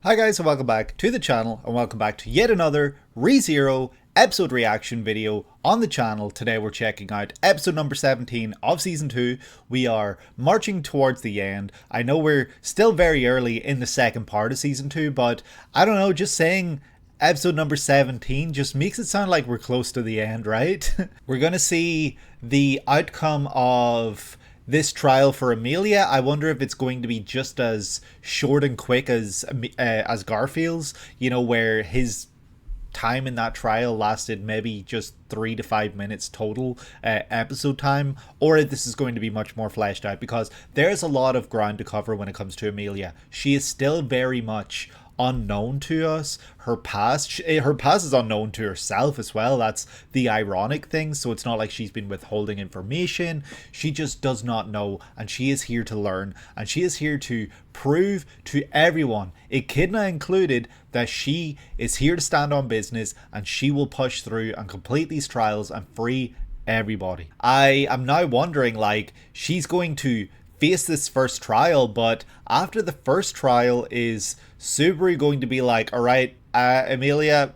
Hi guys and welcome back to the channel and welcome back to yet another ReZero episode reaction video on the channel. Today we're checking out episode number 17 of season 2. We are marching towards the end. I know we're still very early in the second part of season 2, but I don't know, just saying episode number 17 just makes it sound like we're close to the end, right? We're gonna see the outcome of this trial for Amelia. I wonder if it's going to be just as short and quick as Garfield's, you know, where his time in that trial lasted maybe just 3 to 5 minutes total episode time, or if this is going to be much more fleshed out, because there's a lot of ground to cover when it comes to Amelia. She is still very much unknown to us. Her past is unknown to herself as well. That's the ironic thing. So it's not like she's been withholding information. She just does not know, and she is here to learn, and she is here to prove to everyone, Echidna included, that she is here to stand on business, and she will push through and complete these trials and free everybody. I am now wondering, like, she's going to face this first trial, but after the first trial, is Subaru going to be like, alright, Amelia,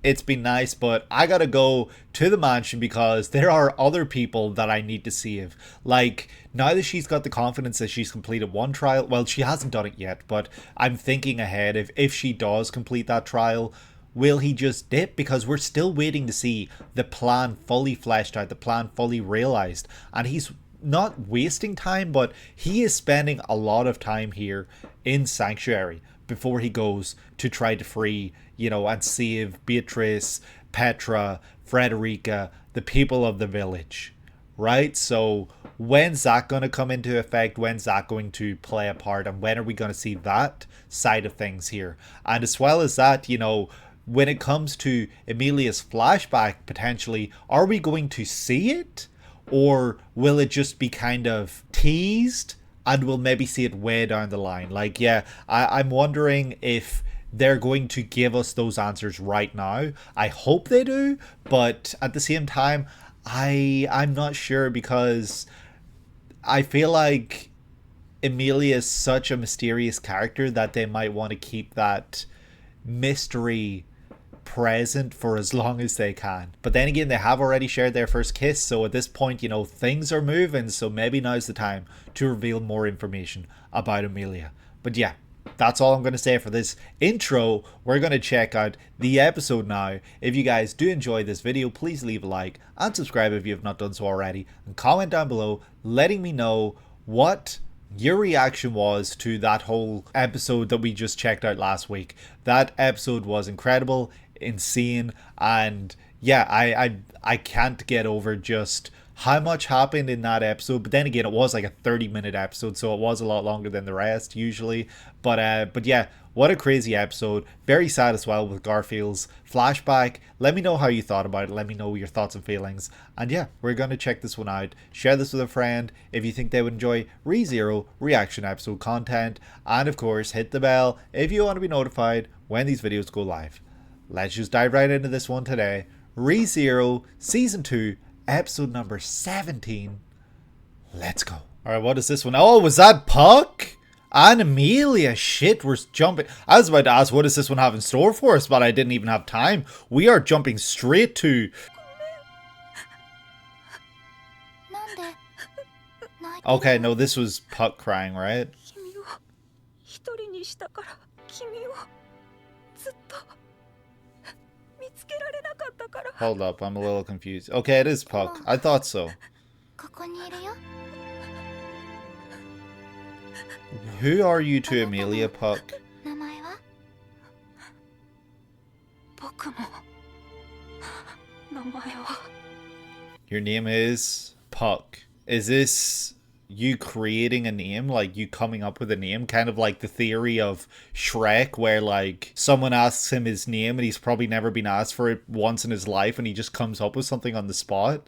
it's been nice, but I gotta go to the mansion because there are other people that I need to save. Like, now that she's got the confidence that she's completed one trial, well, she hasn't done it yet, but I'm thinking ahead. If she does complete that trial, will he just dip? Because we're still waiting to see the plan fully fleshed out, the plan fully realized, and he's not wasting time, but he is spending a lot of time here in Sanctuary before he goes to try to free, you know, and save Beatrice, Petra, Frederica, the people of the village, right? So when's that going to come into effect? When's that going to play a part? And when are we going to see that side of things here? And as well as that, you know, when it comes to Emilia's flashback, potentially, are we going to see it? Or will it just be kind of teased and we'll maybe see it way down the line? Like, yeah, I'm wondering if they're going to give us those answers right now. I hope they do, but at the same time, I'm not sure, because I feel like Emilia is such a mysterious character that they might want to keep that mystery present for as long as they can. But then again, they have already shared their first kiss, so at this point, you know, things are moving, so maybe now's the time to reveal more information about Amelia. But yeah, that's all I'm going to say for this intro. We're going to check out the episode now. If you guys do enjoy this video, please leave a like and subscribe if you have not done so already, and comment down below letting me know what your reaction was to that whole episode that we just checked out last week. That episode was incredible, insane, and yeah, I can't get over just how much happened in that episode. But then again, it was like a 30-minute episode, so it was a lot longer than the rest usually. But yeah, what a crazy episode. Very sad as well with Garfield's flashback. Let me know how you thought about it. Let me know your thoughts and feelings. And yeah, we're going to check this one out. Share this with a friend if you think they would enjoy ReZero reaction episode content. And of course, hit the bell if you want to be notified when these videos go live. Let's just dive right into this one today. ReZero Season 2, episode number 17. Let's go. Alright, what is this one? Oh, was that Puck? And Amelia, shit, we're jumping. I was about to ask, what does this one have in store for us? But I didn't even have time. We are jumping straight to... Okay, no, this was Puck crying, right? Hold up, I'm a little confused. Okay, it is Puck. I thought so. Who are you to Amelia, Puck? Your name is Puck. Is this you creating a name, like you coming up with a name, kind of like the theory of Shrek, where like someone asks him his name and he's probably never been asked for it once in his life and he just comes up with something on the spot?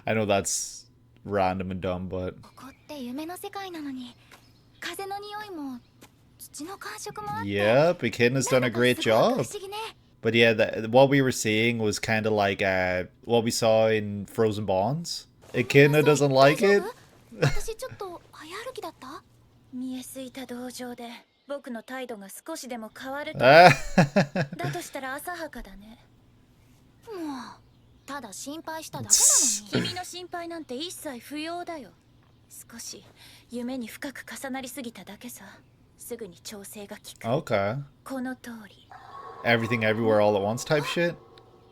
I know that's random and dumb, but yeah, Echidna's done a great job. But yeah, what we were seeing was kind of like what we saw in Frozen Bonds. Echidna doesn't like it. 僕の態度が少しでも変わると。 Ah. だとしたら浅はかだね。もうただ心配しただけなのに。君の心配なんて一切不要だよ。少し夢に深く重なりすぎただけさ。すぐに調整が効く。 Okay. この通り。 Everything everywhere all at once type shit?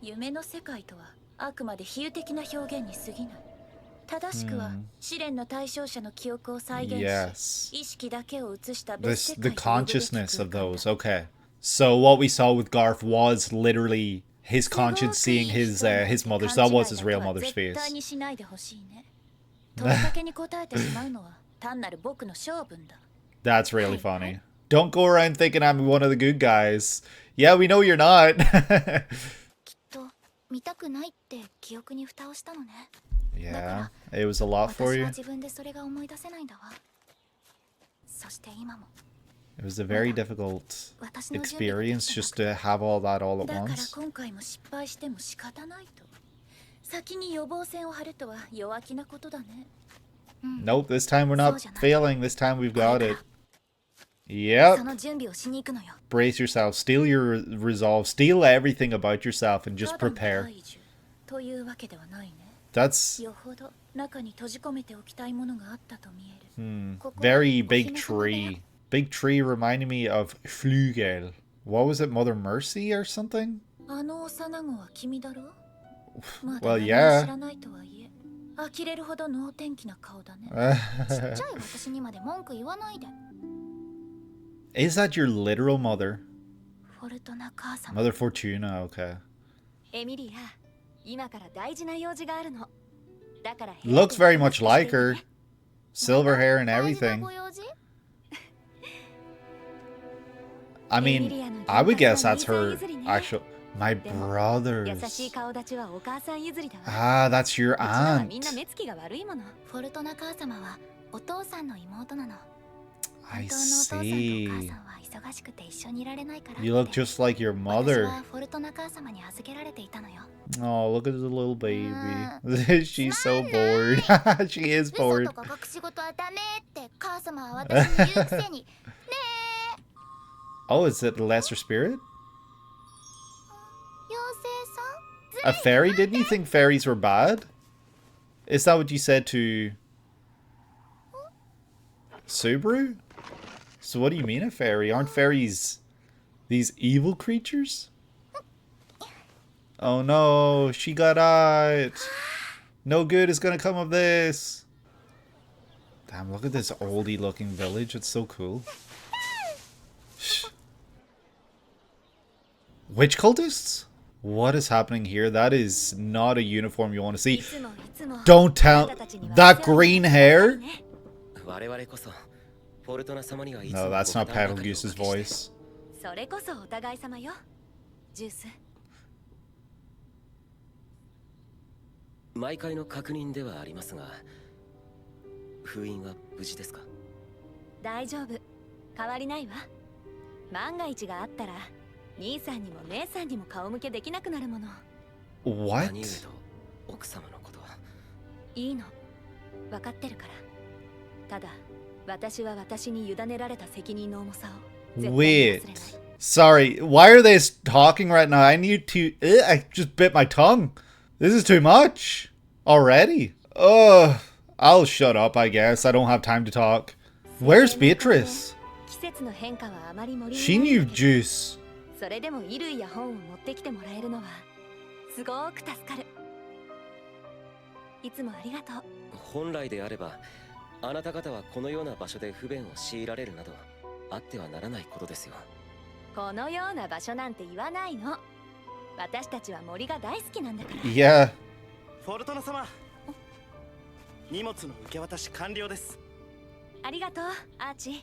夢の世界とはあくまで比喩的な表現に過ぎない。正しくは試練の対象者の記憶を再現し、 Yes. 意識だけを映した別世 The 界と呼ぶべき consciousness of 空間 those. だ。 Okay. So what we saw with Garth was literally his conscience seeing his mother. So that was his real mother's 絶 face. 対にしないでほしいね。問いかけに答えてしまうのは単なる僕の性分だ。 That's really funny. Don't go around thinking I'm one of the good guys. Yeah, we know you're not. きっと見たくないって記憶に蓋をしたのね。 Yeah, it was a lot for 私 you. は自分でそれが思い出せないんだわ。そして今も It was a very difficult experience just to have all that all at だから once. 今回も失敗しても仕方ないと。先に予防線を張るとは弱気なことだね。 Nope, this time we're not failing. This time we've got it. そ Yep. の準備をしに行くのよ。 Brace yourself. Steal your resolve. Steal everything about yourself and just ただの prepare. 大樹というわけではないね。 That's よほど中に閉じ込めておきたいものがあったと見える。 very big tree. Big tree reminding me of Flügel. What was it, Mother Mercy or something? あの幼子は君だろ。まだ Well, 何も yeah. 知らないとはいえ、呆れるほど能天気な顔だね。ちっちゃい私にまで文句言わないで。 Is that your literal mother? フォルトナ母様。 Mother Fortuna, okay. エミリア、今から大事な用事があるの。だから Looks very much like her. Silver hair and 大事な everything. ご用事？ I mean, I would guess that's her actual... My 優 brothers. しい顔立ちはお母さん譲りだわ。 Ah, that's your うちらはみん aunt. な目つきが悪いもの。フォルトナ母様はお父さんの妹なの。 I 本当のお父さんとお see. 母さんは忙しくて一緒にいられないからって。 You look just like your 私 mother. はフォルトナ母様に預けられていたのよ。 Oh, look at the little baby. She's so bored. She is 嘘 bored. とか隠し事はダメって母様は私に言うくせに。 Oh, is it a lesser spirit? 妖精さん？ A fairy? Didn't you think fairies were bad? Is that what you said to Subaru? So what do you mean a fairy? Aren't fairies these evil creatures? Oh no, she got out. No good is gonna come of this. Damn, look at this oldie looking village. It's so cool. Witch cultists? What is happening here? That is not a uniform you want to い see. つもいつも Don't tell あなたたちには that お世話に green なって hair. ね。我々こそフォルトナ様にはいつ No, も that's ご not 負担ばかりを Petelgeuse's おかけして voice. それこそお互い様よ。ジュース。毎回の確認ではありますが、封印は無事ですか？大丈夫。変わりないわ。万が一があったら、兄さんにも姉さんにも顔向けできなくなるもの。What? 兄上と奥様のことは。いいの。分かってるから。ただ、私は私に委ねられた責任の重さを絶対に忘 Wait. れない。 Sorry, why are they talking right now? I need to... I just bit my tongue. This is too much. Already? Ugh. I'll shut up, I guess. I don't have time to talk. Where's Beatrice? 季節の変化はあまり盛り She 上 knew がらないけど Geuse. それでも衣類や本を持ってきてもらえるのはすごく助かる。いつもありがとう。本来であれば、あなた方はこのような場所で不便を強いられるなど、あってはならないことですよ。このような場所なんて言わないの。私たちは森が大好きなんだから。Yeah. フォルトナ様、荷物の受け渡し完了です。ありがとう、アーチー。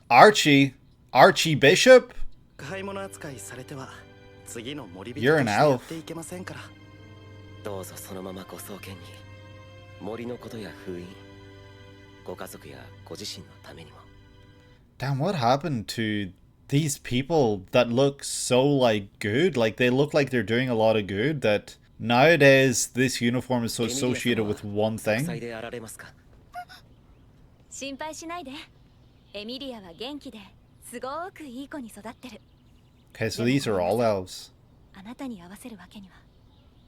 Archie. Archie Bishop? 買い物扱いされては次の森人 You're と an してや elf. っていけませんから。どうぞそのままご送検に。森のことや封印、ご家族やご自身のためにも。 Damn, what happened to these people that look so, like, good? Like, they look like they're doing a lot of good, that nowadays this uniform is so エミリア様 associated は with one 息 thing. 災であられますか？心配しないで。エミリアは元気ですごくいい子に育ってる。 Okay, so these are all elves. あなたに合わせるわけには。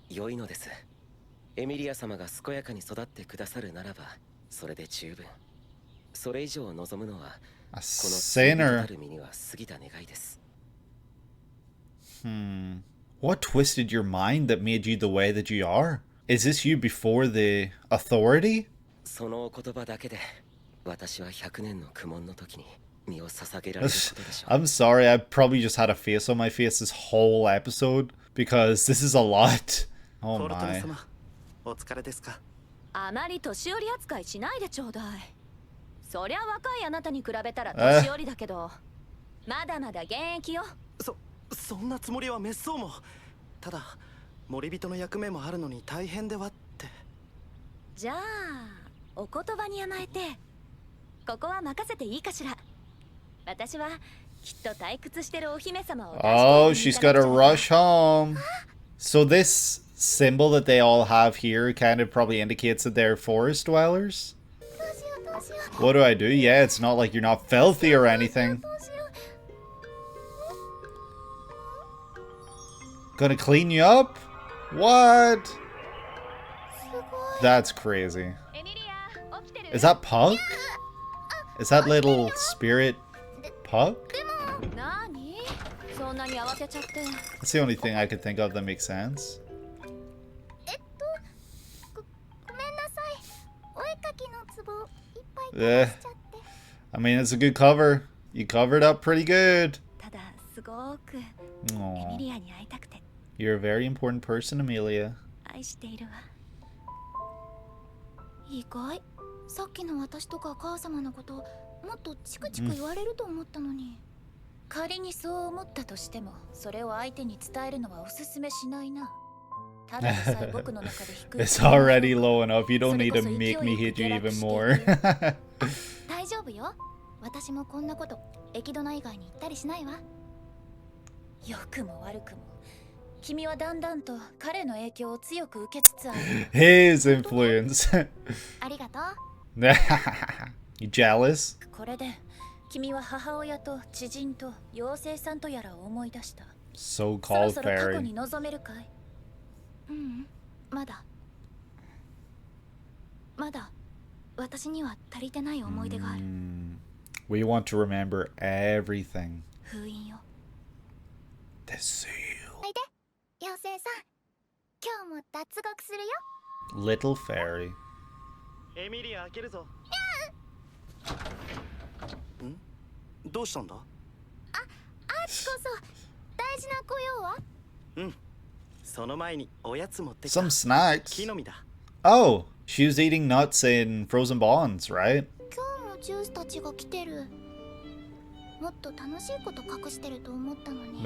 良いのです。エミリア様が健やかに育ってくださるならばそれで十分。それ以上望むのは A この sinner. る身には過ぎた願いです。What twisted your mind that made you the way that you are? Is this you before the authority? そのお言葉だけで私は100年の苦悶の時に身を捧げられることでしょう。 I'm sorry, I probably just had a face on my face this whole episode because this is a lot. フ Oh ォルトナ my. 様お疲れですか。あまり年寄り扱いしないでちょうだい。そりゃ若いあなたに比べたら年寄りだけど、まだまだ現役よ。そんなつもりは滅相も。ただ森人の役目もあるのに大変ではって。じゃあお言葉に甘えてここは任せていいかしら。私はきっと退屈してるお姫様を出して Oh, she's gotta rush home. So this symbol that they all have here kind of probably indicates that they're forest dwellers. What do I do? Yeah, it's not like you're not filthy or anything. Gonna clean you up? What? That's crazy. エミリア、起きてる？ Is that Puck? Is that little spirit Puck? なに？そんなに慌てちゃって。 That's the only thing I could think of that makes sense. ごめんなさい。お絵かきのツボいっぱい倒しちゃって。 I mean, it's a good cover. You covered up pretty good. ただすごくエ Aw. ミリアに会いたくて You're a very important person, Amelia. 愛しているわ。意外。さっきの私とか母様のこともっとチクチク言われると思ったのに。仮にそう思ったとしてもそれを相手に伝えるのはおすすめしないな。ただでさえ僕の中で低い It's already low enough. You don't need to make me hate you even more. 大丈夫よ。私もこんなこと駅ドナ以外に言ったりしないわ。良くも悪くも君はだんだんと彼の影響を強く受けつつある。 His influence. ありがとう。You jealous? これで君は母親と知人と妖精さんとやらを思い出した。そろ So-called そろ過去 fairy. に望めるかい？まだ私には足りてない思い出がある。 We want to remember everything. 封印よ。 The seal. おいで、妖精さん。今日も脱獄するよ。 Little fairy. エミリア開けるぞ。どうしたんだ。あっちこそ大事な御用は？その前におやつ持ってき Some た。 snacks. 木の実だ。 Oh, she was eating nuts in frozen bonds, right? 今日もジュースたちが来てる。もっと楽しいこと隠してると思ったのに。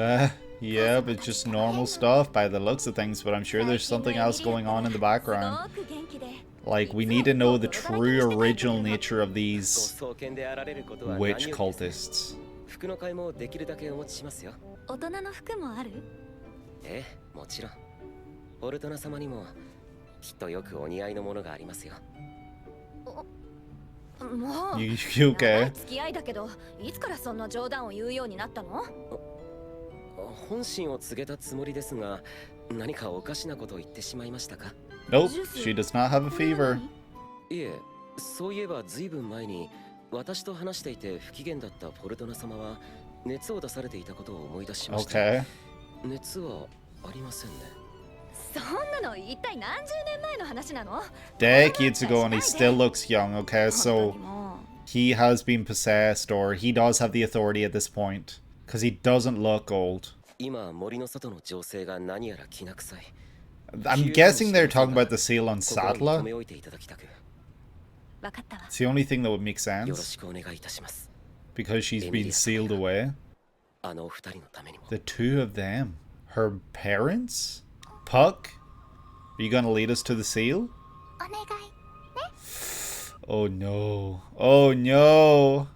Yeah, but just normal stuff by the looks of things, but I'm sure there's something else going on in the す background. ごく元気で Like, we need to know the true original nature of these ご創建であられることは何より witch です。 cultists. 服の買いもできるだけお持ちしますよ。大人の服もある？ええ、もちろん。フォルトナ様にもきっとよくお似合いのものがありますよ。もう You 長い okay? 付き合いだけどいつからそんな冗談を言うようになったの？本心を告げたつもりですが、何かおかしなことを言ってしまいましたか？ Nope, she does not have a fever. いえ、そういえばずいぶん前に私と話していて不機嫌だったフォルトナ様は熱を出されていたことを思い出しました。 Okay. 熱はありませんね。そんなの一体何十年前の話なの？ Decades ago, and he still looks young, okay? 本当 So にも he has been possessed, or he does have the authority at this point. Because he doesn't look old. 今森の外の情勢が何やらきな臭い。 I'm guessing they're talking about the seal on 心に留 Sadla. め置いていただきたく、う分かったわ。 It's the only thing that would make よろ sense. しくお願いいたします。 Because she's been sealed away. あのお二人のためにも。 The two of them. Her parents? Puck? Are you gonna lead us to the seal? お願い。 Oh no. Oh no.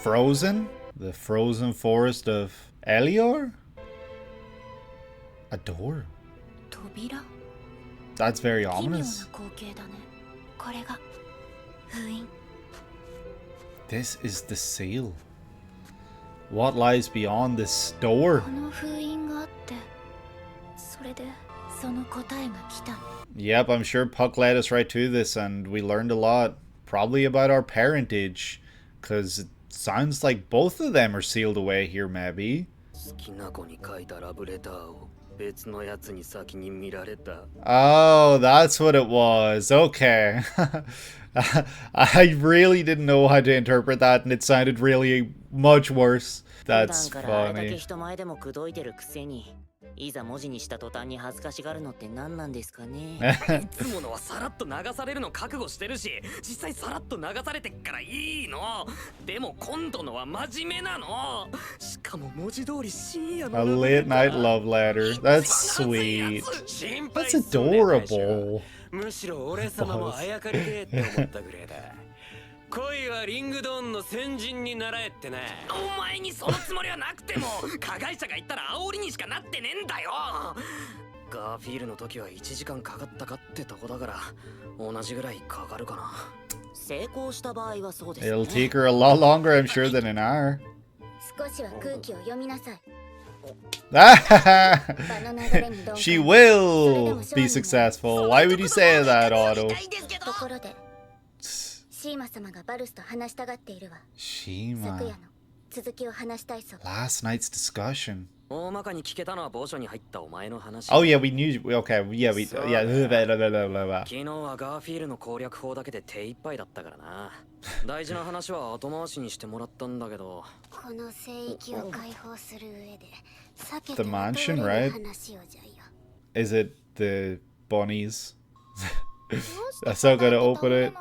Frozen? The frozen forest of Elior? A door? 扉？ That's very 奇妙な ominous. 光景だね。これが封印。 This is the seal. What lies beyond this door? この封印があってそれでその答えが来た。 Yep, I'm sure Puck led us right to this, and we learned a lot. Probably about our parentage. Because it sounds like both of them are sealed away here, maybe. 好きな子に書いたラブレターを別のやつに先に見られた。 Oh, that's what it was. Okay. I really didn't know how to interpret that, and it sounded really much worse. That's 普段からあれだけ funny. 人前でも口説いてるくせに、いざ文字にした途端に恥ずかしがるのって何なんですかね。いつものはさらっと流されるの覚悟してるし、実際さらっと流されてっからいいの。でも今度のは真面目なの。しかも文字通り深夜の A late night love letter. That's sweet. That's adorable. むしろ俺様もあやかりてえって思ったぐらいだ。恋はリングドーンの先人に習えってね。お前にそのつもりはなくても加害者が言ったら煽りにしかなってねえんだよ。ガーフィールの時は1時間かかったかってとこだから同じぐらいかかるかな。成功した場合はそうですね。 It'll take her a lot longer, I'm sure, than an hour. 少しは空気を読みなさい。 She will be successful. Why would you say that, Otto? ところでシーマ様がバルスと話したがっているわ。昨夜 Shima. の続きを話したいそう。 Last night's discussion. 大まかに聞けたのは某所に入ったお前の話。 Oh, yeah, we knew. Okay, yeah, we. Yeah. Blah, blah, blah, blah, blah. 昨日はガーフィールの攻略法だけで手一杯だったからな。大事な話は後回しにしてもらったんだけど。この聖域を解放する上で避け The て mansion, 通れ right? る話をじゃよ。 Is it the bunnies? I'm still gonna open it.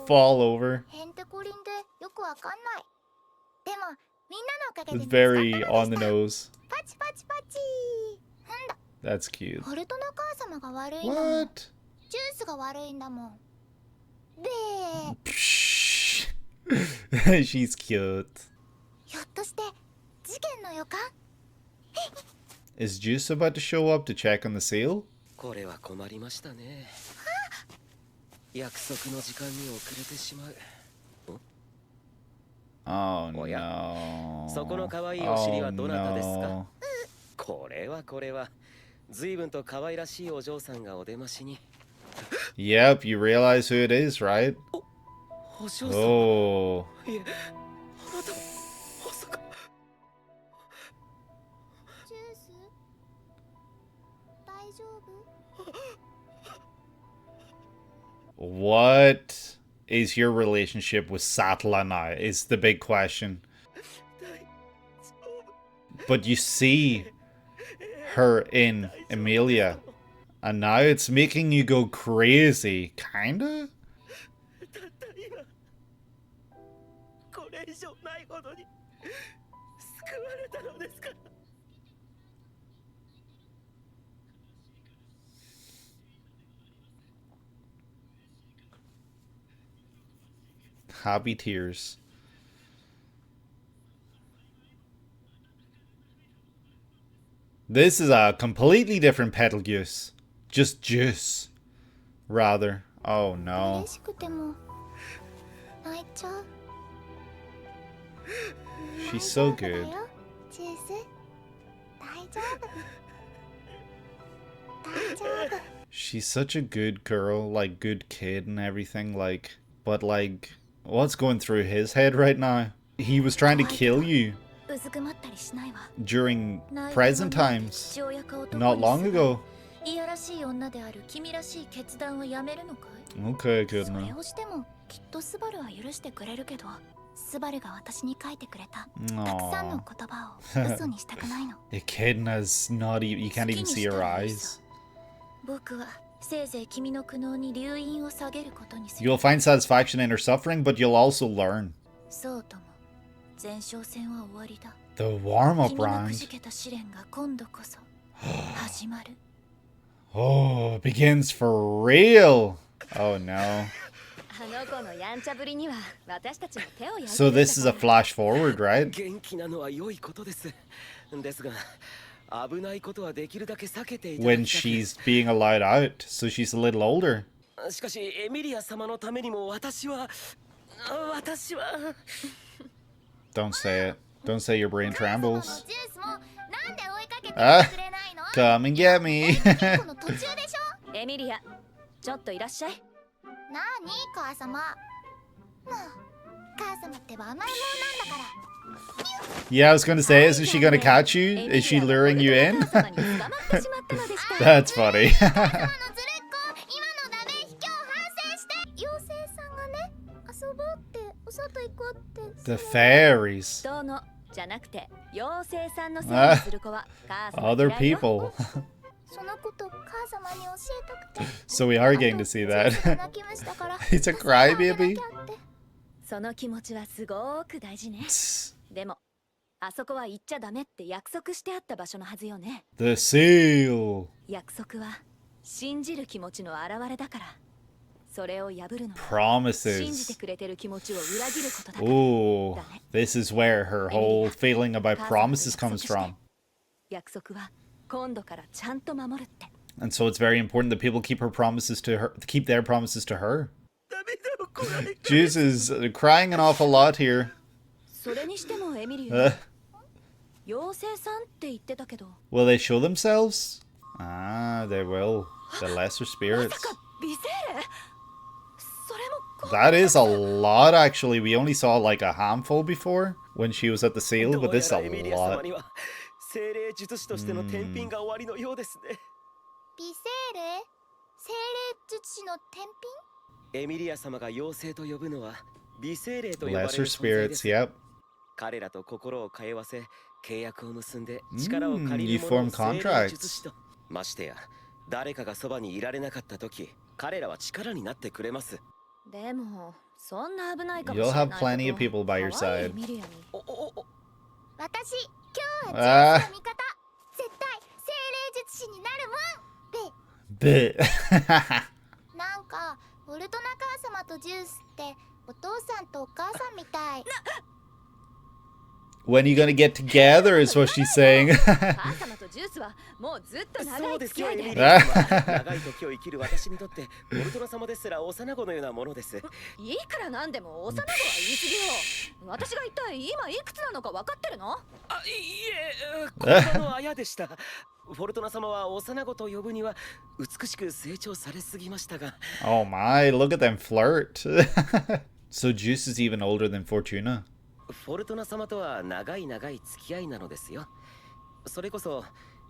Fall over. へんてこりんでよくわかんない。でもみんなのおかげで It's 見つかったの very で on し the た。 nose. パチパチパチ。That's cute. ホルトの母様が悪いんだもん。 What? ジュースが悪いんだもん。で、 Psh. She's cute. ひょっとして事件の予感？ Is Geuse about to show up to check on the seal? これは困りましたね。約束の時間に遅れてしまう。 Oh おや、 no. そこの可愛いお尻は Oh どなたですか？ no. これは随分と可愛らしいお嬢さんがお出ましに。 Yep, you realize who it is, right? お嬢さん。 Oh. いえ、あなたまさか。ジュース？大丈夫？ What is your relationship with Satla now? Is the big question. But you see her in Emilia, and now it's making you go crazy, kinda? これ以上ないほどに救われたのですか。 Happy tears. This is a completely different Petelgeuse. Just juice. Rather. Oh no. 嬉しくても泣いちゃう。 She's so 大丈夫だ good. よジュース。大丈夫。大丈夫。 She's such a good girl, like good kid and everything, like, but like, what's going through his head right now? He was trying to kill you うずくまったりしないわ。 during 内容 present がない times, 父親か男に not long する ago. いやらしい女である君らしい決断はやめるのかい？ Okay, good それ enough. をしてもきっとスバルは許してくれるけど、スバルが私に書いてくれたたくさんの Aww. 言葉を嘘にしたくないの。 Echidna's not even, you can't even see her eyes. 僕はせいぜい君の苦悩に留飲を下げることにする。 You'll find satisfaction in her suffering, but you'll also learn. そうとも前哨戦は終わりだ。 The warm-up 君のくじ round. けた試練が今度こそ始まる。 Oh, it begins for real. Oh no. あの子のやんちゃぶりには私たちも手を焼いて So るんだ this is a から flash forward, right? 元気なのは良いことです。ですが、危ないことはできるだけ避けていただ When きたく。 she's being allowed out, so she's a little older. しかしエミリア様のためにも私は Don't say it. Don't say your brain カー様の trembles. ジュースもなんで追いかけてあくれないの？ Come and get me. この途中でしょ？エミリア、ちょっといらっしゃい。なーに母様。もう母様ってば甘いもんなんだから。 Yeah, I was gonna say, isn't she gonna catch you? Is she luring you in? エミリアがポルトナ様に捕まってしまったのでした。 That's funny. 母様のズレッコ、今のダメ卑怯反省して。妖精さんがね、遊ぼうってお外行こうって。 The fairies. 人のじゃなくて妖精さんのせいにする子は母様 Other 嫌いよ。 people. そのこと母様に教えたくて。 So we are getting to see that. He's a crybaby. その気持ちはすごく大事ね。でもあそこは行っちゃダメって約束してあった場所のはずよね。 The seal. 約束は信じる気持ちの表れだから。それを破るのは信じて Promises. くれてる気持ちを裏切ることだから。 Ooh, だね。 this is where her whole feeling about promises comes from. 約束は今度からちゃんと守るって。 And so it's very important that people keep her promises to her, keep their promises to her. Geuse is crying an awful lot here. それにしてもエミリア、 Uh, 妖精さんって言ってたけど。 will they show themselves? Ah, they will. The lesser ま spirits. さか美精霊？それも That is a lot, actually. We only saw like a handful before when she was at the seal, but this is a どうやらエミリア様 lot. には精霊術師としての天品が終わりのようですね。美精霊？精霊術師の天品？エミリア様が妖精と呼ぶのは美精霊と呼ばれる Lesser 存在で spirits, す。 yep. 彼らと心を通わせ契約を結んで力を借り You る者 form を精霊術 contracts. 師と。ましてや誰かがそばにいられなかった時、彼らは力になってくれます。でもそんな危ないかもしれ You'll ない have plenty of people by your 可愛い side. エミリアに。私、今日はジュースの味方。絶対精霊術師になるもん。べ。 Bit. なんかウルトナ母様とジュースってお父さんとお母さんみたい。 When are you gonna get together is what she's saying. 母様とジュースはもうずっと長そうい付き合いで。ですよエミリア様。長い時を生きる私にとってボルトナ様ですら幼子のようなものです。いくらなんでも幼子は言い過ぎよ。私が一体今いくつなのか分かってるの？あ、いえ、言葉のあやでした。フォルトナ様は幼子と呼ぶには美しく成長されすぎましたが。 Oh my, look at them flirt. So Geuse is even older than Fortuna. フォルトナ様とは長い付き合いなのですよ。それこそ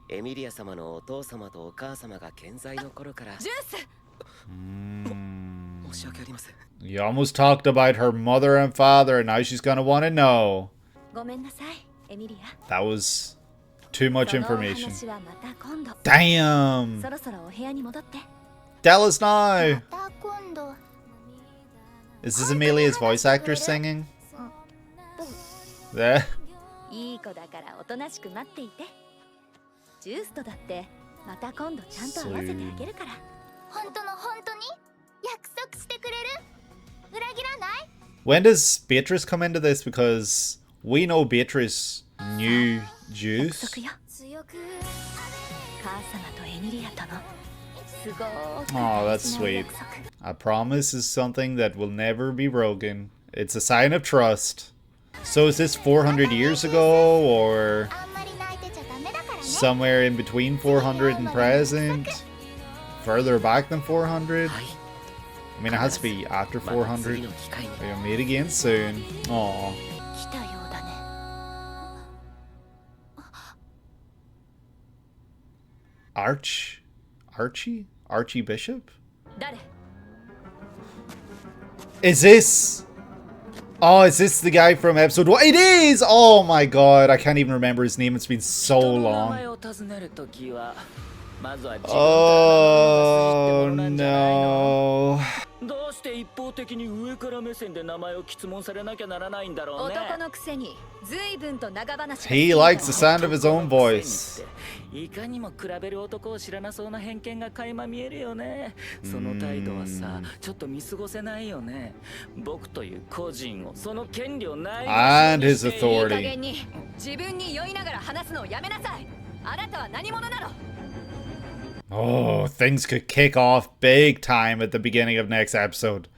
エミリア様のお父様とお母様が健在の頃から。ジュース。申し訳ありません。 You almost talked about her mother and father, and now she's gonna want to know. ごめんなさい、エミリア。 That was too much そのお information. 話はまた今度。 Damn! そろそろお部屋に戻って。 Tell us now! また今度。 Is this Amelia's voice actor singing? There. いい子だからおとなしく待っていて。ジュースとだってまた今度ちゃんと合わせてあげるから。本当の本当に約束してくれる？裏切らない？ When does Beatrice come into this? Because we know Beatrice knew 約 Geuse. 束よ。母様とエミリアとのすごく Oh, 大 that's 事な sweet. 約束。 A promise is something that will never be broken. It's a sign of trust. So is this 400 years ago, or あんまり泣いてちゃダメだからね。 somewhere in between 400 and present? Further back than 400? はい。 I mean, it has to be after また次 400. の機会に。 We'll meet again soon. Aw. 来たようだね。 Archie Bishop? 誰？ Is this? Oh, is this the guy from episode 1? It is! Oh my god, I can't even remember his name. It's been so long. Oh no. どうして一方的に上から目線で名前を質問されなきゃならないんだろうね。男のくせに随分と長話が好きだ。 He likes the sound of his own voice. いかにも比べる男を知らなそうな偏見が垣間見えるよね。その態度はさ、ちょっと見過ごせないよね。僕という個人を、その権利をないが And し his にしていい。 authority. 加減に自分に酔いながら話すのをやめなさい。あなたは何者なの？ Oh, things could kick off big time at the beginning of next episode.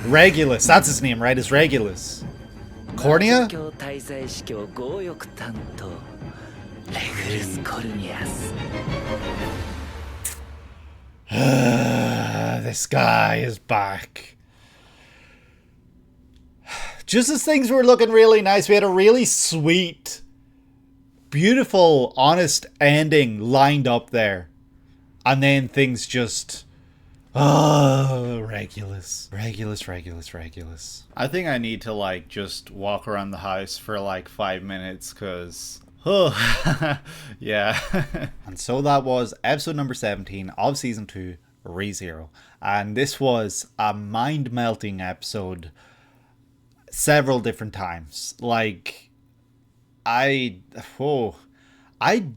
Regulus, that's his name, right? Is Regulus. Cornea? This guy is back. Just as things were looking really nice, we had a really sweet, beautiful, honest ending lined up there. And then things just... Regulus. Regulus. I think I need to, like, just walk around the house for, like, 5 minutes, because... yeah. And so that was episode number 17 of season 2, ReZero. And this was a mind-melting episode several different times. Like, I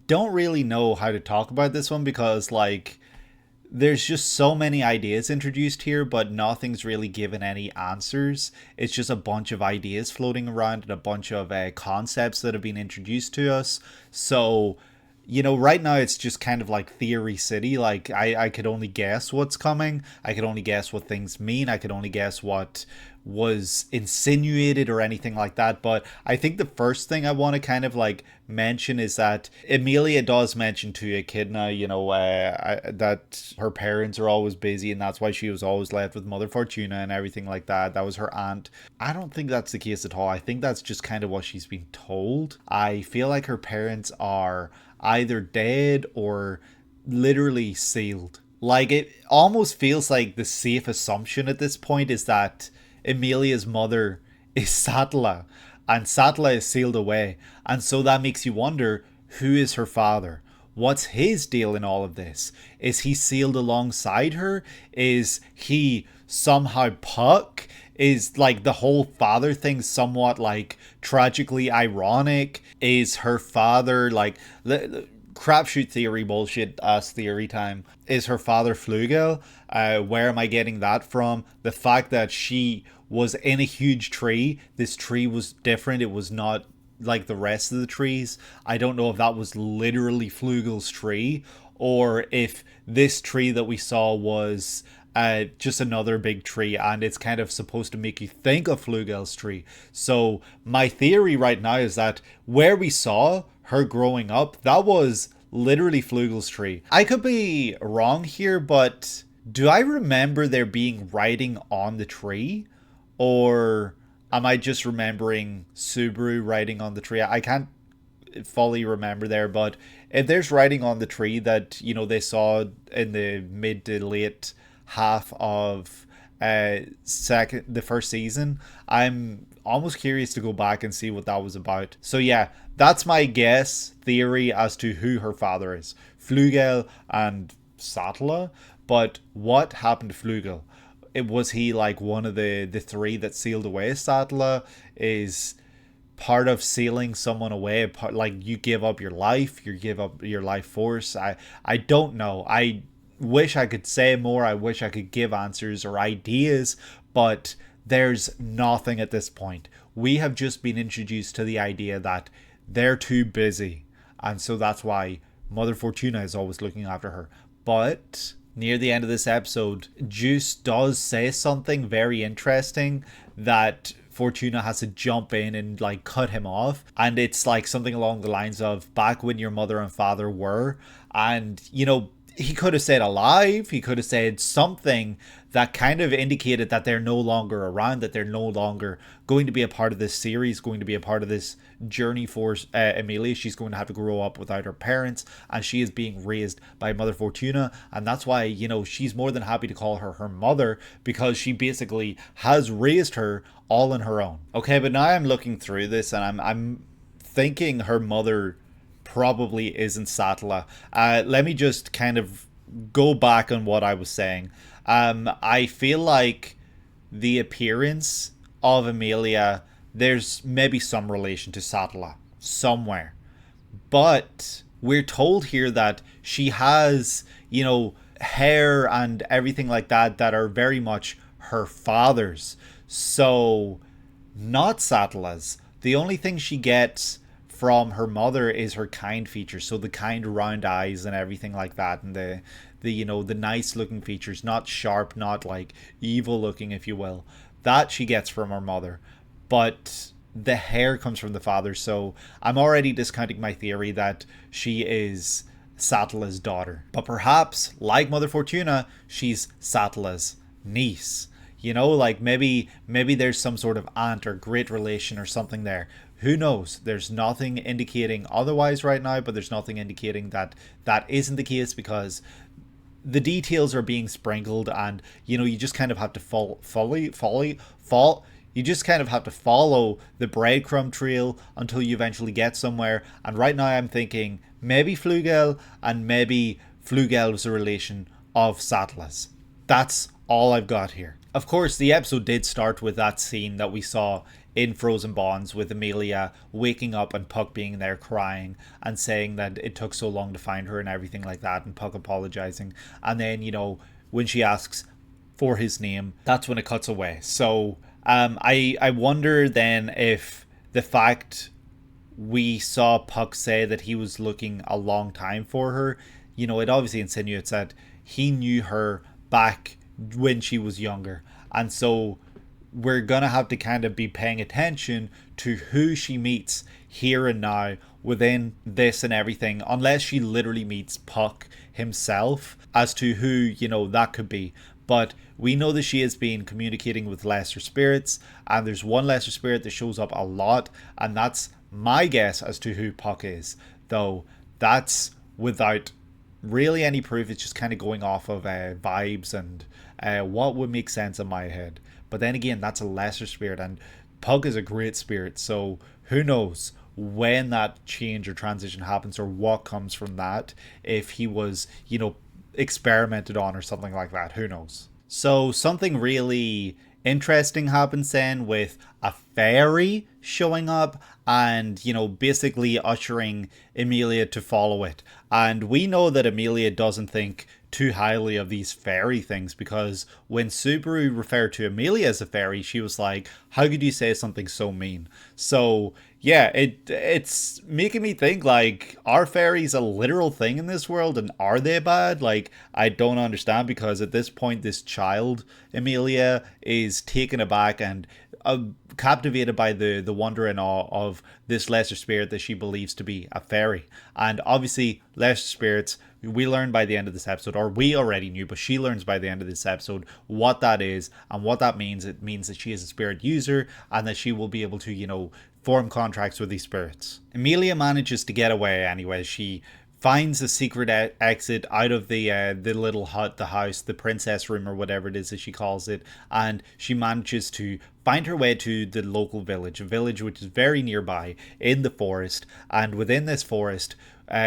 don't really know how to talk about this one, because, like, there's just so many ideas introduced here, but nothing's really given any answers. It's just a bunch of ideas floating around and a bunch of concepts that have been introduced to us. So, you know, right now it's just kind of like Theory City. Like, I could only guess what's coming. I could only guess what things mean. I could only guess what was insinuated or anything like that. But I think the first thing I want to kind of like mention is that Emilia does mention to Echidna, you know, that her parents are always busy and that's why she was always left with Mother Fortuna and everything like that. That was her aunt. I don't think that's the case at all. I think that's just kind of what she's been told. I feel like her parents are either dead or literally sealed. Like, it almost feels like the safe assumption at this point is that Emilia's mother is Satla, and Satla is sealed away, and so that makes you wonder, who is her father? What's his deal in all of this? Is he sealed alongside her? Is he somehow Puck? Is, like, the whole father thing somewhat, like, tragically ironic? Is her father, like, crapshoot theory bullshit ass theory time, is her father Flugel? Where am I getting that from? The fact that she was in a huge tree, this tree was different, it was not like the rest of the trees. I don't know if that was literally Flugel's tree, or if this tree that we saw was just another big tree, and it's kind of supposed to make you think of Flugel's tree. So my theory right now is that where we saw her growing up, that was literally Flugel's tree. I could be wrong here, but do I remember there being writing on the tree? Or am I just remembering Subaru writing on the tree? I can't fully remember there, but if there's writing on the tree that, you know, they saw in the mid to late half of the first season, I'm almost curious to go back and see what that was about. So yeah, that's my guess theory as to who her father is. Flugel and Satla. But what happened to Flugel? Was he like one of the three that sealed away Satla? Is part of sealing someone away, like you give up your life, you give up your life force? I don't know. I wish I could say more. I wish I could give answers or ideas, but there's nothing at this point. We have just been introduced to the idea that they're too busy, and so that's why Mother Fortuna is always looking after her. But near the end of this episode, Geuse does say something very interesting that Fortuna has to jump in and like cut him off, and it's like something along the lines of back when your mother and father were, and you know, he could have said alive, he could have said something that kind of indicated that they're no longer around, that they're no longer going to be a part of this series, going to be a part of this journey for Emilia. She's going to have to grow up without her parents, and she is being raised by Mother Fortuna, and that's why, you know, she's more than happy to call her her mother, because she basically has raised her all on her own. Okay, but now I'm looking through this and I'm thinking her mother probably isn't Satla. Let me just kind of go back on what I was saying. I feel like the appearance of Emilia, there's maybe some relation to Satla somewhere, but we're told here that she has, you know, hair and everything like that that are very much her father's. So not Satla's. The only thing she gets from her mother is her kind features, so the kind round eyes and everything like that, and the you know, the nice looking features, not sharp, not like evil looking, if you will. that she gets from her mother, but the hair comes from the father. So I'm already discounting my theory that she is Satala's daughter. But perhaps, like Mother Fortuna, she's Satala's niece. You know, like maybe there's some sort of aunt or great relation or something there. Who knows? There's nothing indicating otherwise right now, but there's nothing indicating that that isn't the case, because the details are being sprinkled, and you know, you just kind of have to you just kind of have to follow the breadcrumb trail until you eventually get somewhere. And right now I'm thinking maybe Flugel, and maybe Flugel was a relation of Satala's. That's all I've got here. Of course, the episode did start with that scene that we saw in Frozen Bonds, with Emilia waking up and Puck being there crying and saying that it took so long to find her and everything like that, and Puck apologizing. And then, you know, when she asks for his name, that's when it cuts away. So I wonder then if the fact we saw Puck say that he was looking a long time for her, you know, it obviously insinuates that he knew her back when she was younger. And so we're gonna have to kind of be paying attention to who she meets here and now within this and everything, unless she literally meets Puck himself, as to who, you know, that could be. But we know that she has been communicating with lesser spirits, and there's one lesser spirit that shows up a lot, and that's my guess as to who Puck is, though that's without really any proof. It's just kind of going off of vibes and what would make sense in my head. But then again, that's a lesser spirit, and Puck is a great spirit, so who knows when that change or transition happens, or what comes from that, if he was, you know, experimented on or something like that. Who knows? So something really interesting happens then, with a fairy showing up and, you know, basically ushering Emilia to follow it. And we know that Emilia doesn't think too highly of these fairy things, because when Subaru referred to Emilia as a fairy, she was like, how could you say something so mean? So yeah, it's making me think, like, are fairies a literal thing in this world, and are they bad? Like, I don't understand, because at this point this child Emilia is taken aback and captivated by the wonder and awe of this lesser spirit that she believes to be a fairy. And obviously lesser spirits, we learn by the end of this episode, or we already knew, but she learns by the end of this episode what that is and what that means. It means that she is a spirit user, and that she will be able to, you know, form contracts with these spirits. Emilia manages to get away anyway. She finds a secret exit out of the little hut, the house, the princess room, or whatever it is that she calls it, and she manages to find her way to the local village, a village which is very nearby in the forest. And within this forest,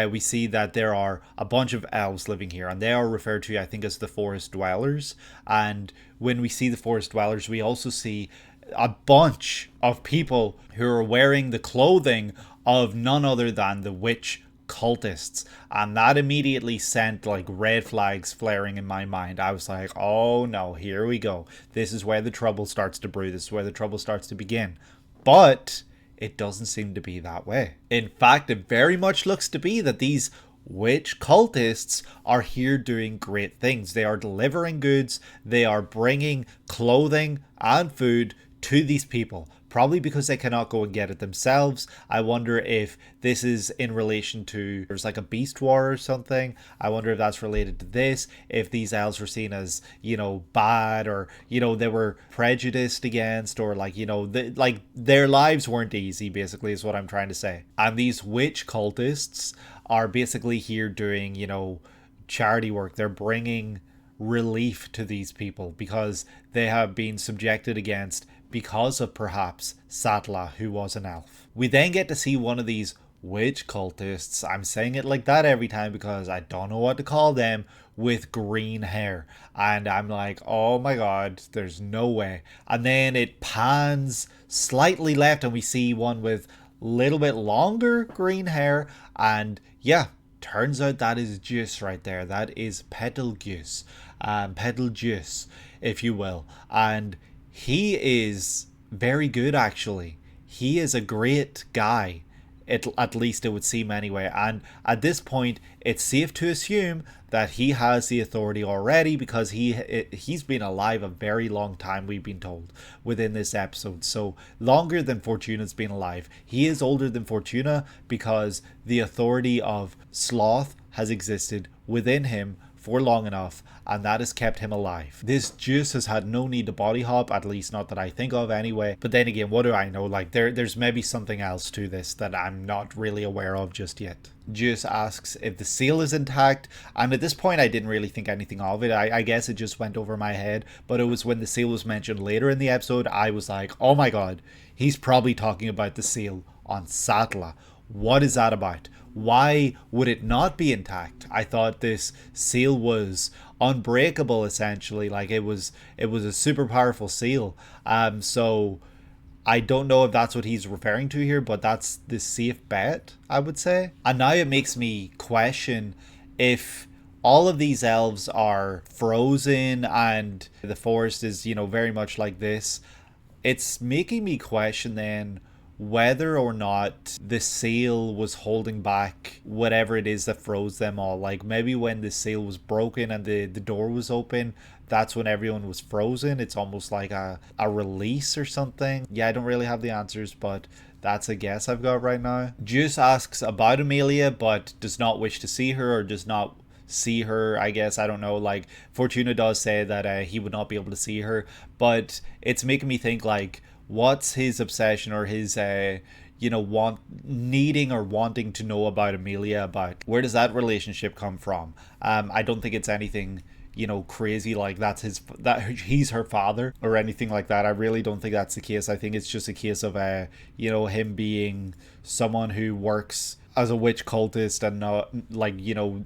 we see that there are a bunch of elves living here, and they are referred to, I think, as the forest dwellers. And when we see the forest dwellers, we also see a bunch of people who are wearing the clothing of none other than the witch cultists, and that immediately sent like red flags flaring in my mind. I was like, oh no, here we go. This is where the trouble starts to brew. This is where the trouble starts to begin. But it doesn't seem to be that way. In fact, it very much looks to be that these witch cultists are here doing great things. They are delivering goods. They are bringing clothing and food to these people, probably because they cannot go and get it themselves. I wonder if this is in relation to, there's like a beast war or something. I wonder if that's related to this, if these elves were seen as, you know, bad, or, you know, they were prejudiced against, or like, you know, like their lives weren't easy, basically, is what I'm trying to say. And these witch cultists are basically here doing, you know, charity work. They're bringing relief to these people because they have been subjected against, because of perhaps Satala, who was an elf. We then get to see one of these witch cultists, I'm saying it like that every time because I don't know what to call them, with green hair. And I'm like, oh my god, there's no way. And then it pans slightly left and we see one with a little bit longer green hair. And yeah, turns out that is Geuse right there. That is Petelgeuse. Petelgeuse, if you will. And he is very good, actually. He is a great guy. at least it would seem anyway. And at this point, it's safe to assume that he has the authority already, because he's been alive a very long time, we've been told, within this episode. So longer than Fortuna's been alive. He is older than Fortuna because the authority of Sloth has existed within him for long enough, and that has kept him alive. This Geuse has had no need to body hop, at least not that I think of anyway. But then again, what do I know? Like, there's maybe something else to this that I'm not really aware of just yet. Geuse asks if the seal is intact, and at this point I didn't really think anything of it. I guess it just went over my head, but it was when the seal was mentioned later in the episode, I was like, oh my god, he's probably talking about the seal on Satla. What is that about? Why would it not be intact? I thought this seal was unbreakable, essentially. Like, it was a super powerful seal. So I don't know if that's what he's referring to here, but that's the safe bet, I would say. And now it makes me question if all of these elves are frozen and the forest is, very much like this. It's making me question then whether or not the seal was holding back whatever it is that froze them all. Like, maybe when the seal was broken and the door was open, that's when everyone was frozen. It's almost like a release or something. Yeah, I don't really have the answers, but that's a guess I've got right now. Geuse asks about Amelia, but does not wish to see her, or does not see her, I guess. I don't know. Like, Fortuna does say that he would not be able to see her, but it's making me think, like, what's his obsession, or his needing or wanting to know about Amelia about? Where does that relationship come from? I don't think it's anything crazy like that he's her father or anything like that. I really don't think that's the case. I think it's just a case of him being someone who works as a witch cultist and not, like,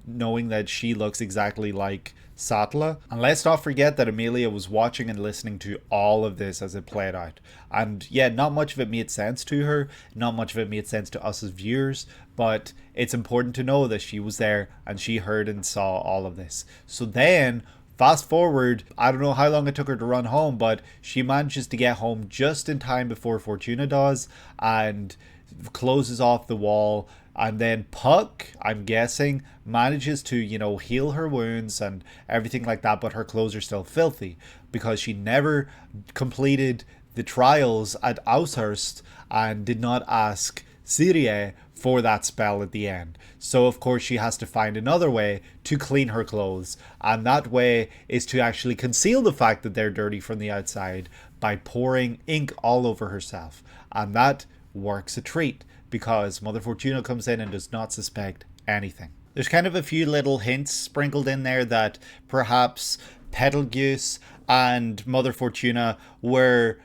knowing that she looks exactly like Satla. And let's not forget that Amelia was watching and listening to all of this as it played out. And yeah, not much of it made sense to her, not much of it made sense to us as viewers, but it's important to know that she was there and she heard and saw all of this. So then, fast forward, I don't know how long it took her to run home, but she manages to get home just in time before Fortuna does, and closes off the wall. And then Puck, I'm guessing, manages to, heal her wounds and everything like that, but her clothes are still filthy because she never completed the trials at Aushurst and did not ask Syrie for that spell at the end. So of course she has to find another way to clean her clothes, and that way is to actually conceal the fact that they're dirty from the outside by pouring ink all over herself. And that works a treat, because Mother Fortuna comes in and does not suspect anything. There's kind of a few little hints sprinkled in there that perhaps Petelgeuse and Mother Fortuna were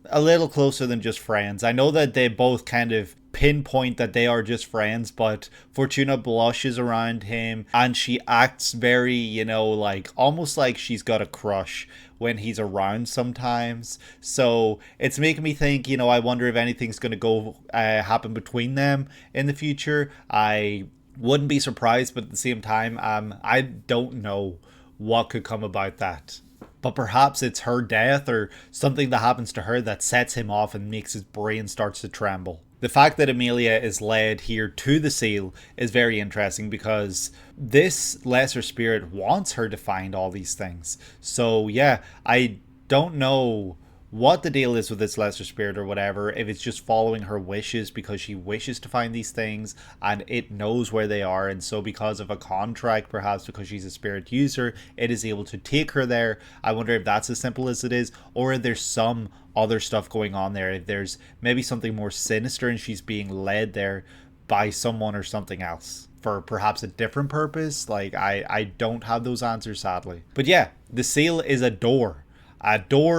a little closer than just friends. I know that they both kind of pinpoint that they are just friends, but Fortuna blushes around him and she acts very, like almost like she's got a crush when he's around sometimes. So it's making me think, I wonder if anything's going to go happen between them in the future. I wouldn't be surprised, but at the same time, I don't know what could come about that. But perhaps it's her death or something that happens to her that sets him off and makes his brain starts to tremble. The fact that Amelia is led here to the seal is very interesting, because this lesser spirit wants her to find all these things. So yeah, I don't know what the deal is with this lesser spirit or whatever, if it's just following her wishes because she wishes to find these things and it knows where they are, and so because of a contract, perhaps because she's a spirit user, it is able to take her there. I wonder if that's as simple as it is, or if there's some other stuff going on there, if there's maybe something more sinister and she's being led there by someone or something else for perhaps a different purpose. Like, I don't have those answers, sadly. But yeah, the seal is a door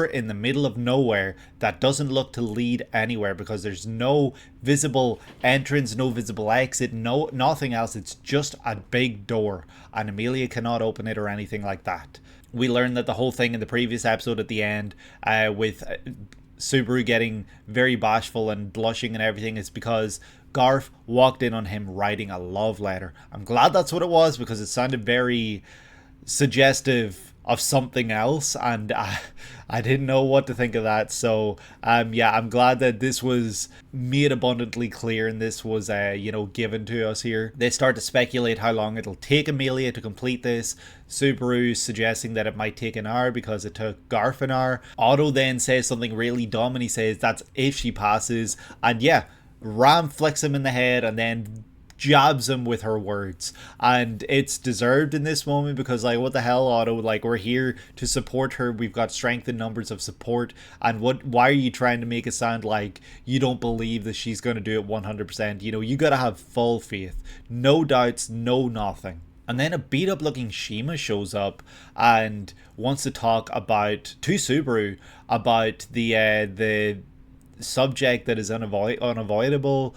in the middle of nowhere that doesn't look to lead anywhere, because there's no visible entrance, no visible exit, nothing else. It's just a big door, and Amelia cannot open it or anything like that. We learned that the whole thing in the previous episode at the end, with Subaru getting very bashful and blushing and everything, is because Garth walked in on him writing a love letter. I'm glad that's what it was, because it sounded very suggestive of something else, and I didn't know what to think of that. So yeah, I'm glad that this was made abundantly clear and this was given to us here. They start to speculate how long it'll take Amelia to complete this. Subaru suggesting that it might take an hour because it took Garth an hour. Otto then says something really dumb and he says that's if she passes, and yeah, Ram flicks him in the head and then jabs him with her words, and it's deserved in this moment because, like, what the hell, Otto? Like, we're here to support her, we've got strength in numbers of support, and why are you trying to make it sound like you don't believe that she's going to do it 100%? You know, you gotta have full faith, no doubts, no nothing. And then a beat up looking Shima shows up and wants to talk about, to Subaru, about the subject that is unavoidable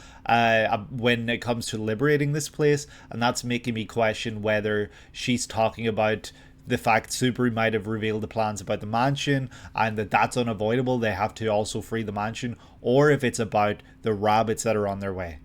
when it comes to liberating this place, and that's making me question whether she's talking about the fact Subaru might have revealed the plans about the mansion and that's unavoidable, they have to also free the mansion, or if it's about the rabbits that are on their way,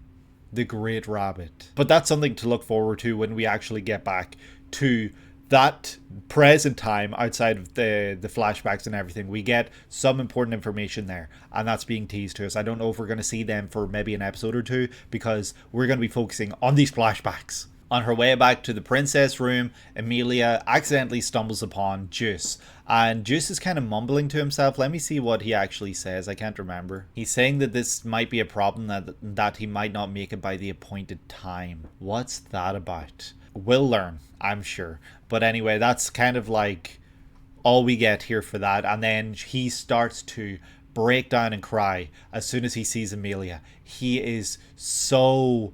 the great rabbit. But that's something to look forward to when we actually get back to that present time outside of the flashbacks and everything. We get some important information there, and that's being teased to us. I don't know if we're going to see them for maybe an episode or two because we're going to be focusing on these flashbacks. On her way back to the princess room, Amelia accidentally stumbles upon Geuse, and Geuse is kind of mumbling to himself. Let me see what he actually says. I can't remember. He's saying that this might be a problem, that he might not make it by the appointed time. What's that about? We'll learn, I'm sure. But anyway, that's kind of like all we get here for that. And then he starts to break down and cry as soon as he sees Amelia. He is so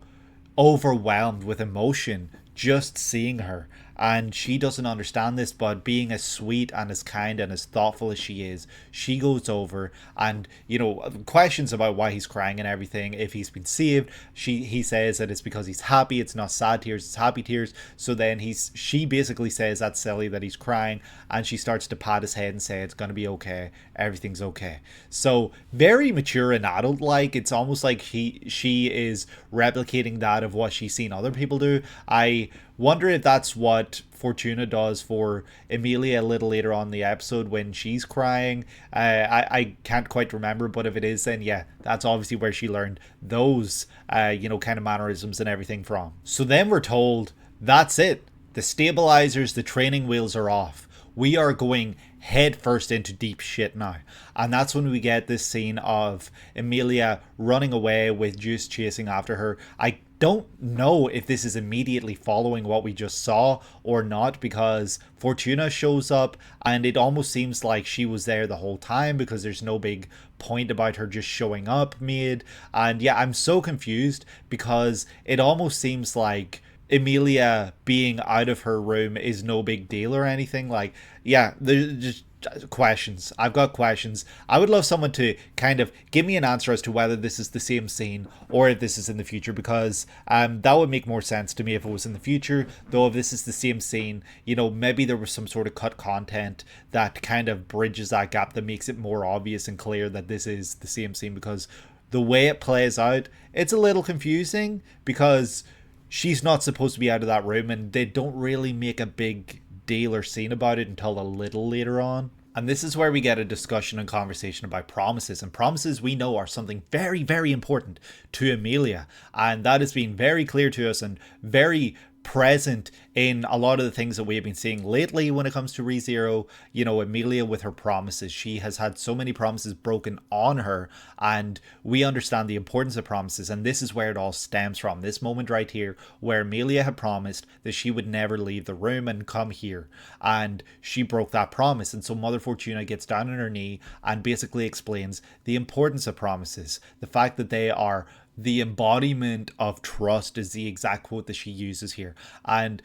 overwhelmed with emotion just seeing her, and she doesn't understand this, but being as sweet and as kind and as thoughtful as she is, she goes over and, you know, questions about why he's crying and everything, if he's been saved. He says that it's because he's happy, it's not sad tears, it's happy tears. So then she basically says that's silly that he's crying, and she starts to pat his head and say it's gonna be okay, everything's okay. So very mature and adult like. It's almost like she is replicating that of what she's seen other people do. I wonder if that's what Fortuna does for Amelia a little later on in the episode when she's crying. I can't quite remember, but if it is, then yeah, that's obviously where she learned those kind of mannerisms and everything from. So then we're told that's it. The stabilizers, the training wheels are off. We are going head first into deep shit now. And that's when we get this scene of Amelia running away with Geuse chasing after her. I don't know if this is immediately following what we just saw or not, because Fortuna shows up and it almost seems like she was there the whole time because there's no big point about her just showing up made. And yeah, I'm so confused because it almost seems like Amelia being out of her room is no big deal or anything. Like, yeah, there's just questions. I've got questions. I would love someone to kind of give me an answer as to whether this is the same scene or if this is in the future, because that would make more sense to me if it was in the future. Though if this is the same scene, you know, maybe there was some sort of cut content that kind of bridges that gap, that makes it more obvious and clear that this is the same scene, because the way it plays out, it's a little confusing because she's not supposed to be out of that room, and they don't really make a big deal or scene about it until a little later on. And this is where we get a discussion and conversation about promises. And promises, we know, are something very, very important to Amelia. And that has been very clear to us and very present in a lot of the things that we've been seeing lately when it comes to ReZero. You know, Amelia with her promises, she has had so many promises broken on her, and we understand the importance of promises, and this is where it all stems from. This moment right here where Amelia had promised that she would never leave the room and come here, and she broke that promise. And so Mother Fortuna gets down on her knee and basically explains the importance of promises, the fact that they are the embodiment of trust is the exact quote that she uses here. And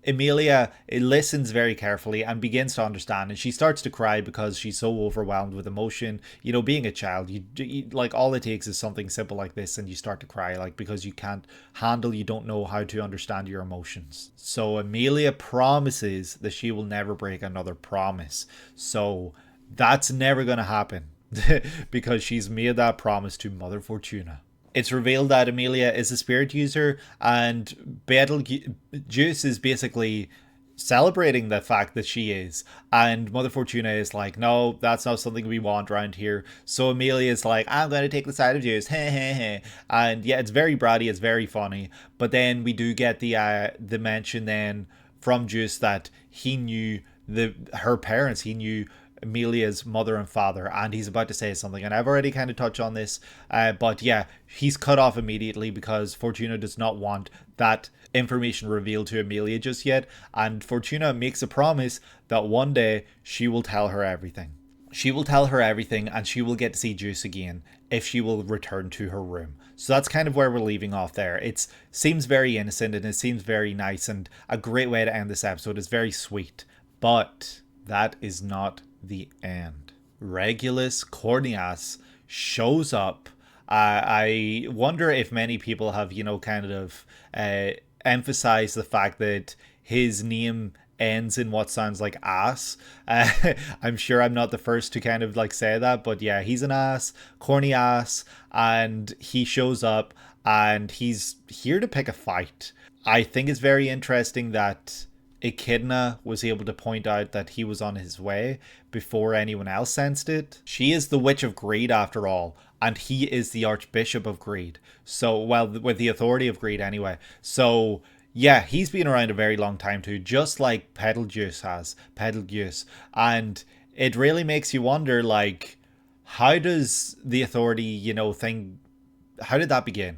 Amelia listens very carefully and begins to understand, and she starts to cry because she's so overwhelmed with emotion. You know, being a child, you like, all it takes is something simple like this and you start to cry, like, because you can't handle, you don't know how to understand your emotions. So Amelia promises that she will never break another promise. So that's never going to happen because she's made that promise to Mother Fortuna. It's revealed that Amelia is a spirit user, and Betelgeuse is basically celebrating the fact that she is, and Mother Fortuna is like, no, that's not something we want around here. So Amelia is like, I'm going to take the side of Geuse, heh heh heh. And yeah, it's very bratty, it's very funny, but then we do get the mention then from Geuse that he knew her parents, he knew Amelia's mother and father, and he's about to say something, and I've already kind of touched on this, but yeah, he's cut off immediately because Fortuna does not want that information revealed to Amelia just yet, and Fortuna makes a promise that one day she will tell her everything. She will tell her everything, and she will get to see Geuse again if she will return to her room. So that's kind of where we're leaving off there. It seems very innocent, and it seems very nice, and a great way to end this episode. Is very sweet, but that is not the end. Regulus Corneas shows up. I wonder if many people have, kind of emphasized the fact that his name ends in what sounds like ass. I'm sure I'm not the first to kind of like say that, but yeah, he's an ass, corny ass, and he shows up and he's here to pick a fight. I think it's very interesting that Echidna was able to point out that he was on his way before anyone else sensed it. She is the Witch of Greed after all, and he is the Archbishop of Greed. So, well, with the authority of Greed anyway. So, yeah, he's been around a very long time too, just like Petelgeuse has. Petelgeuse. And it really makes you wonder, like, how does the authority, how did that begin?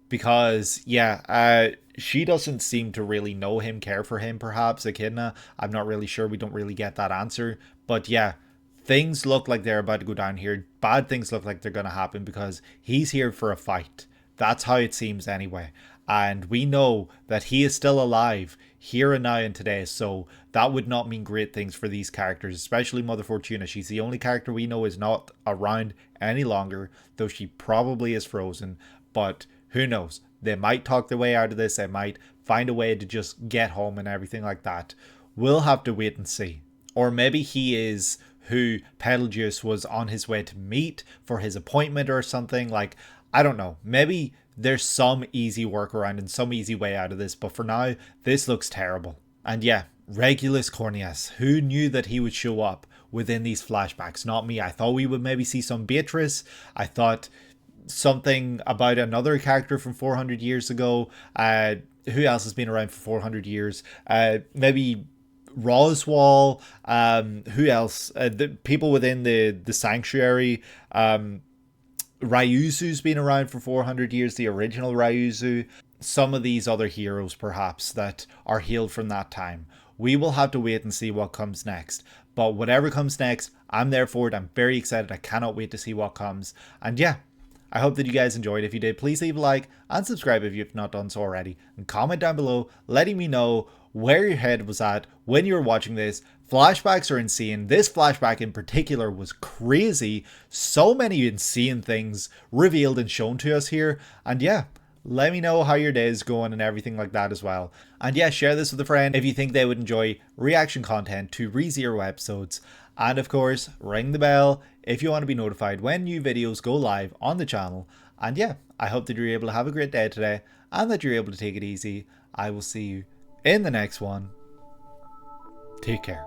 Because, yeah, she doesn't seem to really know him, care for him, perhaps, Echidna. I'm not really sure. We don't really get that answer. But yeah, things look like they're about to go down here. Bad things look like they're going to happen because he's here for a fight. That's how it seems anyway. And we know that he is still alive here and now and today. So that would not mean great things for these characters, especially Mother Fortuna. She's the only character we know is not around any longer, though she probably is frozen. But who knows? They might talk their way out of this. They might find a way to just get home and everything like that. We'll have to wait and see. Or maybe he is who Petelgeuse was on his way to meet for his appointment or something. Like, I don't know. Maybe there's some easy workaround and some easy way out of this. But for now, this looks terrible. And yeah, Regulus Corneas. Who knew that he would show up within these flashbacks? Not me. I thought we would maybe see some Beatrice. I thought something about another character from 400 years ago. Who else has been around for 400 years? Maybe Roswell. Who else? The people within the sanctuary. Ryuzu's been around for 400 years, the original Ryuzu. Some of these other heroes, perhaps, that are hailed from that time. We will have to wait and see what comes next. But whatever comes next, I'm there for it. I'm very excited. I cannot wait to see what comes. And yeah, I hope that you guys enjoyed. If you did, please leave a like and subscribe if you've not done so already. And comment down below letting me know where your head was at when you were watching this. Flashbacks are insane. This flashback in particular was crazy. So many insane things revealed and shown to us here. And yeah, let me know how your day is going and everything like that as well. And yeah, share this with a friend if you think they would enjoy reaction content to ReZero episodes. And of course, ring the bell if you want to be notified when new videos go live on the channel. And yeah, I hope that you're able to have a great day today and that you're able to take it easy. I will see you in the next one. Take care.